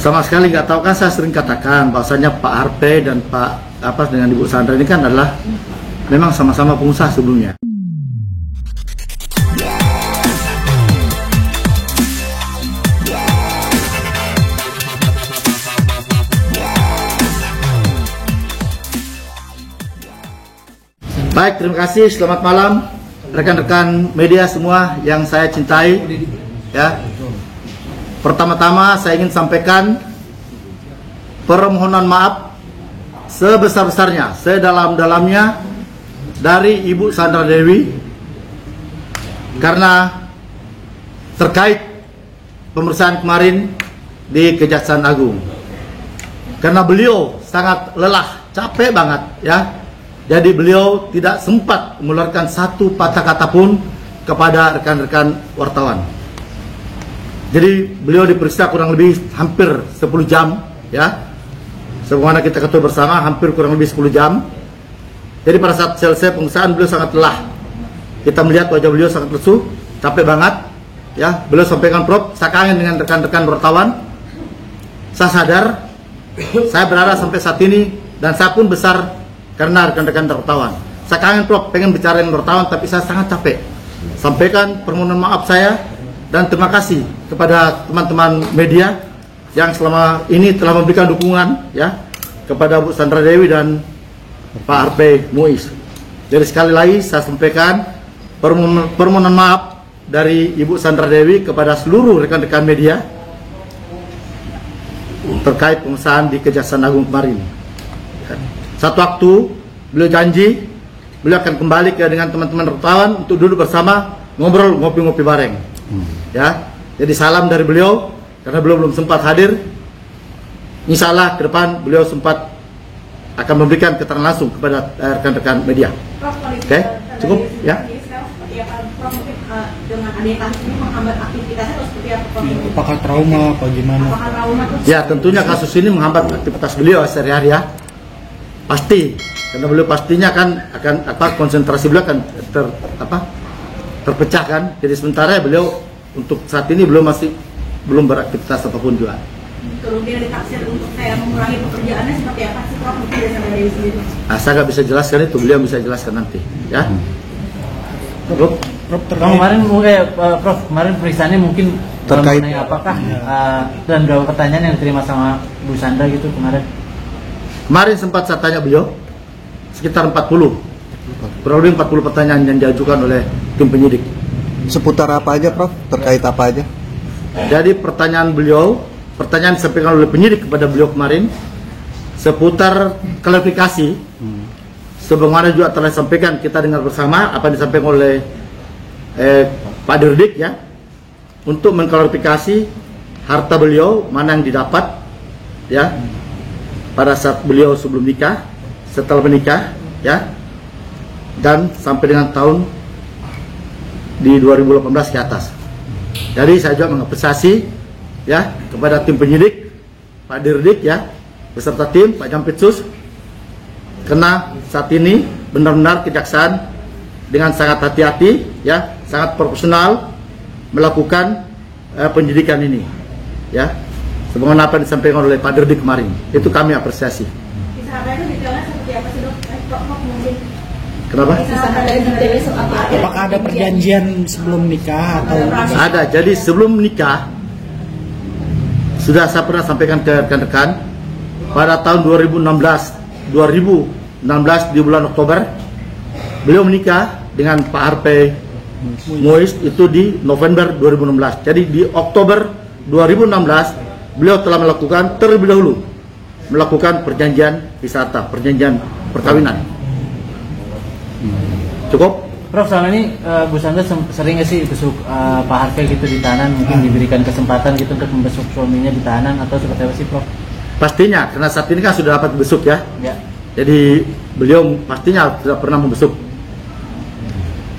Sama sekali nggak tahu, kan saya sering katakan bahwasanya Pak Harpe dan Pak dengan Ibu Sandra ini kan adalah memang sama-sama pengusaha sebelumnya. Baik, terima kasih. Selamat malam rekan-rekan media semua yang saya cintai. Ya. Pertama-tama saya ingin sampaikan permohonan maaf sebesar-besarnya, sedalam-dalamnya dari Ibu Sandra Dewi karena terkait pemeriksaan kemarin di Kejaksaan Agung. Karena beliau sangat lelah, capek banget ya. Jadi beliau tidak sempat mengeluarkan satu patah kata pun kepada rekan-rekan wartawan. Jadi beliau diperiksa kurang lebih hampir 10 jam ya. Sebagaimana kita ketahui bersama, hampir kurang lebih 10 jam. Jadi pada saat selesai pemeriksaan beliau sangat lelah. Kita melihat wajah beliau sangat lesu, capek banget ya. Beliau sampaikan, "Prof, saya kangen dengan rekan-rekan wartawan. Saya sadar saya berada sampai saat ini dan saya pun besar karena rekan-rekan wartawan. Saya kangen, Prof, pengen bicara dengan wartawan, tapi saya sangat capek. Sampaikan permohonan maaf saya dan terima kasih kepada teman-teman media yang selama ini telah memberikan dukungan ya kepada Bu Sandra Dewi dan Pak Harpe Muiz. Jadi sekali lagi saya sampaikan permohonan maaf dari Ibu Sandra Dewi kepada seluruh rekan-rekan media terkait pemeriksaan di Kejaksaan Agung kemarin. Satu waktu beliau janji beliau akan kembali dengan teman-teman wartawan untuk duduk bersama, ngobrol, ngopi-ngopi bareng. Ya, jadi salam dari beliau karena beliau belum sempat hadir. Insya Allah ke depan beliau sempat akan memberikan keterangan langsung kepada rekan-rekan media. Oke, cukup ya. Apakah trauma apa gimana? Ya, tentunya kasus ini menghambat aktivitas beliau sehari-hari ya. Pasti, karena beliau pastinya akan konsentrasi beliau akan terpecah kan. Jadi sementara beliau untuk saat ini belum beraktivitas apapun juga. Kemudian ditaksir untuk saya mengurangi pekerjaannya seperti apa sih, Prof? Mungkin dari Dewi sendiri. Saya nggak bisa jelaskan itu, beliau bisa jelaskan nanti ya. Prof, kemarin periksanya mungkin terkait mengenai apakah dan beberapa pertanyaan yang diterima sama Bu Sandra gitu kemarin. Kemarin sempat saya tanya beliau sekitar 40, kurang lebih 40 pertanyaan yang diajukan oleh tim penyidik. Seputar apa aja, Prof? Terkait apa aja? Jadi pertanyaan disampaikan oleh penyidik kepada beliau kemarin seputar klarifikasi. Sebagaimana juga telah disampaikan, kita dengar bersama apa yang disampaikan oleh Pak Dirdik ya, untuk mengklarifikasi harta beliau mana yang didapat ya pada saat beliau sebelum nikah, setelah menikah ya, dan sampai dengan tahun di 2018 ke atas. Jadi saya juga mengapresiasi ya kepada tim penyidik, Pak Dirdik ya beserta tim Pak Jampitsus, karena saat ini benar-benar kejaksaan dengan sangat hati-hati ya, sangat profesional melakukan penyidikan ini ya. Sebagaimana apa yang disampaikan oleh Pak Dirdik kemarin, itu kami apresiasi. Kenapa? Apakah ada perjanjian sebelum nikah atau? Ada. Jadi sebelum nikah sudah saya pernah sampaikan ke rekan-rekan pada tahun 2016 di bulan Oktober beliau menikah dengan Pak Harpe Muiz itu di November 2016. Jadi di Oktober 2016 beliau telah melakukan terlebih dahulu melakukan perjanjian wisata, perjanjian perkawinan. Cukup? Prof, selama ini Bu Sandra sering nggak sih besuk Pak Harpe gitu di tahanan, mungkin diberikan kesempatan gitu untuk membesuk suaminya di tahanan atau seperti apa sih, Prof? Pastinya, karena saat ini kan sudah dapat besuk ya. Ya. Jadi beliau pastinya tidak pernah membesuk.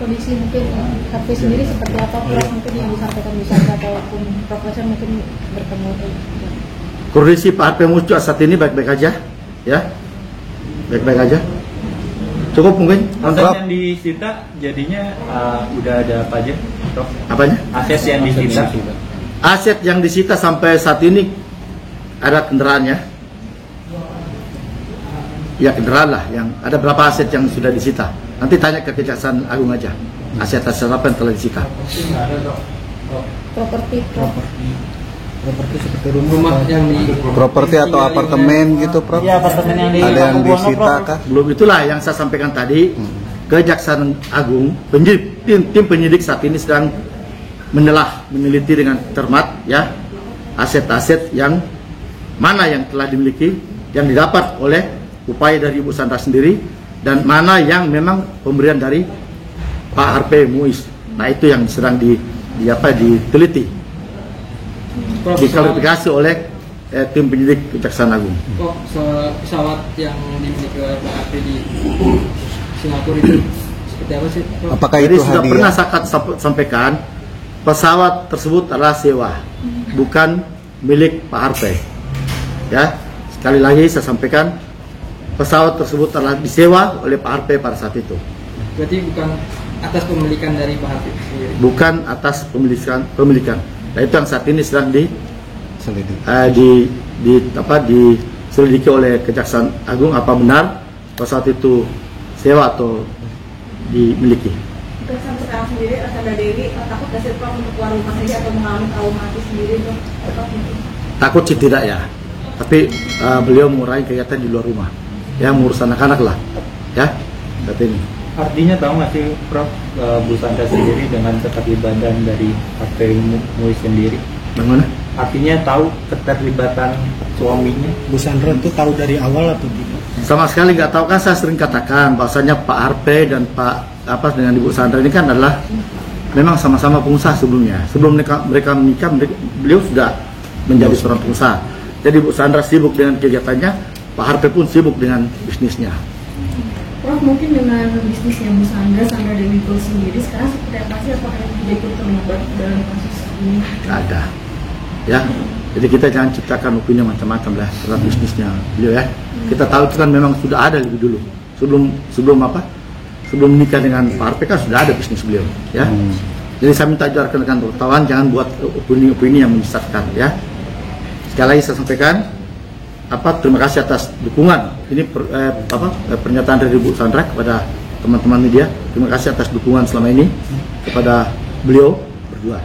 Kondisi mungkin Harpe sendiri seperti apa, Prof? Mungkin yang disampaikan Bu Sandra ataupun Profesor mungkin bertemu. Kondisi Pak Harpe Muiz saat ini baik-baik aja ya. Baik-baik aja. Cukup mungkin. Aset yang disita jadinya udah ada apa aja, Prof? Apanya? Aset yang disita. Aset yang disita sampai saat ini ada kendaraannya. Ya kendaraan lah, yang ada berapa aset yang sudah disita. Nanti tanya ke Kejaksaan Agung aja. Aset-aset apa yang telah disita. Properti Properti seperti rumah yang di Properti atau apartemen gitu, Prof? Iya, apartemen yang di Ada yang Paku Buwono, disita Prof. kah? Belum itulah yang saya sampaikan tadi. Kejaksaan Agung, tim penyidik saat ini sedang meneliti dengan cermat ya aset-aset yang mana yang telah dimiliki, yang didapat oleh upaya dari Ibu Sandra sendiri, dan mana yang memang pemberian dari Pak Harvey Muiz. Nah itu yang sedang diteliti, diklarifikasi oleh tim penyidik Kejaksaan Agung. Kok pesawat yang dimiliki oleh Pak Harvey di Singapura itu seperti apa sih, Prof? Apakah Jadi itu sudah hadiah? pernah saya sampaikan, pesawat tersebut adalah sewa, bukan milik Pak Harvey. Ya, sekali lagi saya sampaikan, pesawat tersebut telah disewa oleh Pak Harvey pada saat itu, Berarti bukan atas pemilikan dari Pak Harvey sendiri. bukan atas pemilikan. Nah itu yang saat ini sedang Selidiki. diselidiki oleh Kejaksaan Agung, apa benar pesawat itu sewa atau dimiliki. Untuk sampai sekarang sendiri, Sandra Dewi takut gak sih Prof untuk keluar rumah saja atau mengalami traumati sendiri Prof? Takut sih tidak ya, tapi beliau mengurangi kegiatan di luar rumah, ya mengurus anak-anak lah, ya saat ini. Artinya tahu nggak sih Prof, Bu Sandra sendiri dengan keterlibatan dari Harvey Muiz sendiri? Bagaimana? Artinya tahu keterlibatan suaminya? Bu Sandra itu tahu dari awal atau tidak? Sama sekali nggak tahu, kan saya sering katakan bahwasanya Pak Harvey dan dengan Ibu Sandra ini kan adalah memang sama-sama pengusaha sebelumnya. Sebelum mereka menikah, beliau sudah menjadi seorang pengusaha. Jadi Bu Sandra sibuk dengan kegiatannya, Pak Harvey pun sibuk dengan bisnisnya. Prof, mungkin dengan bisnisnya Bu Sandra Dewi Gold sendiri sekarang seperti apa sih, apakah tidak ikut terlibat dalam kasus ini? Nggak ada, ya. Jadi kita jangan ciptakan opini macam-macam lah terhadap bisnisnya beliau ya. Kita tahu itu kan memang sudah ada lebih dulu. Sebelum menikah dengan Pak Harvey kan sudah ada bisnis beliau, ya. Jadi saya minta juga rekan-rekan wartawan jangan buat opini-opini yang menyesatkan, ya. Sekali lagi saya sampaikan, terima kasih atas dukungan. Ini pernyataan dari Bu Sandra kepada teman-teman media. Terima kasih atas dukungan selama ini kepada beliau berdua.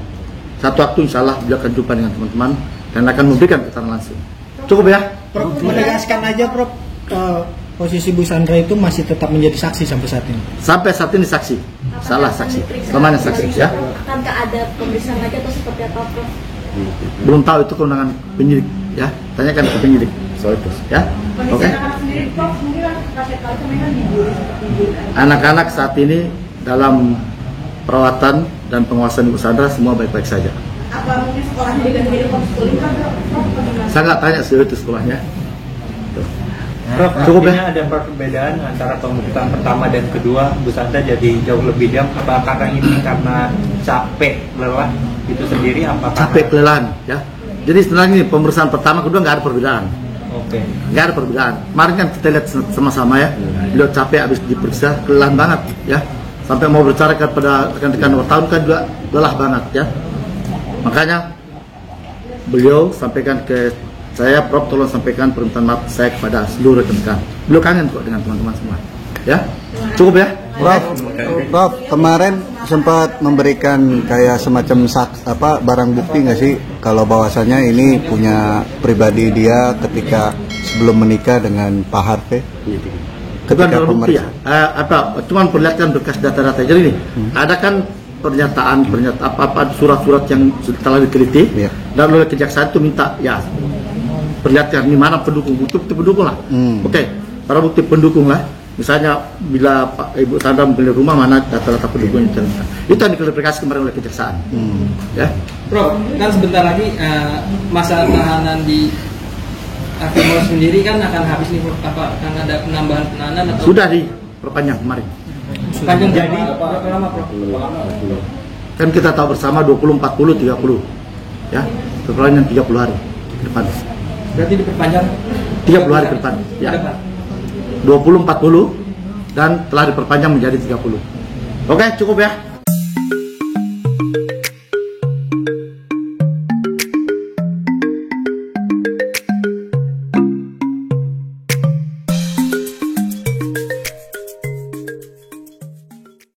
Satu waktu insya Allah beliau akan jumpa dengan teman-teman dan akan memberikan keterangan langsung. Cukup ya? Prof, menegaskan aja Prof, posisi Bu Sandra itu masih tetap menjadi saksi sampai saat ini. Sampai saat ini saksi, salah saksi, selamanya saksi ya. Akankah ada pemeriksaan lagi atau seperti apa Prof? Belum tahu, itu kewenangan penyidik ya. Tanyakan ke penyidik soal itu ya. Oke. Anak-anak sendiri Prof, mungkin kan kaset kali mereka dibully seperti itu. Anak-anak saat ini dalam perawatan dan penguasaan Ibu Sandra semua baik-baik saja. Apa mungkin sekolahnya diganti-ganti homeschooling kan Prof? Saya nggak tanya sejauh itu sekolahnya. Tuh. Prof, Cukup ya? artinya ada perbedaan antara pemeriksaan pertama dan kedua Bu Sandra jadi jauh lebih diam. Apa karena ini karena capek, lelah itu sendiri? Apa Capek, kelelahan ya. Jadi sebenarnya ini pemeriksaan pertama kedua nggak ada perbedaan. Oke. Nggak ada perbedaan. Kemarin kan kita lihat sama-sama ya. Beliau capek habis diperiksa, kelelahan banget ya. Sampai mau berbicara kepada rekan-rekan wartawan kan juga lelah banget ya. Makanya beliau sampaikan ke saya, Prof, tolong sampaikan permintaan maaf saya kepada seluruh rekan-rekan. Beliau kangen kok dengan teman-teman semua. Ya, cukup ya. Prof, kemarin sempat memberikan kayak semacam barang bukti nggak sih kalau bahwasanya ini punya pribadi dia ketika sebelum menikah dengan Pak Harvey? Bukan dalam bukti ya. Cuman perlihatkan berkas data-data. Jadi ini ada kan pernyataan surat-surat yang telah diteliti dan oleh kejaksaan itu minta ya perlihatkan di mana pendukung, bukti pendukung lah. Oke, para bukti pendukung lah. Misalnya bila Ibu Sandra membeli rumah, mana data-data pendukungnya itu yang diklarifikasi kemarin oleh kejaksaan. Ya. Prof, kan sebentar lagi masa tahanan di Harvey Muiz sendiri kan akan habis nih Prof. Apa akan ada penambahan penahanan atau Sudah diperpanjang kemarin. panjang jadi berapa lama Prof? Kan kita tahu bersama 20, 40, 30. Ya, perpanjangan 30 hari ke depan. Berarti diperpanjang 30 hari ke depan. Ya. 20, 40 dan telah diperpanjang menjadi 30. Oke, cukup ya.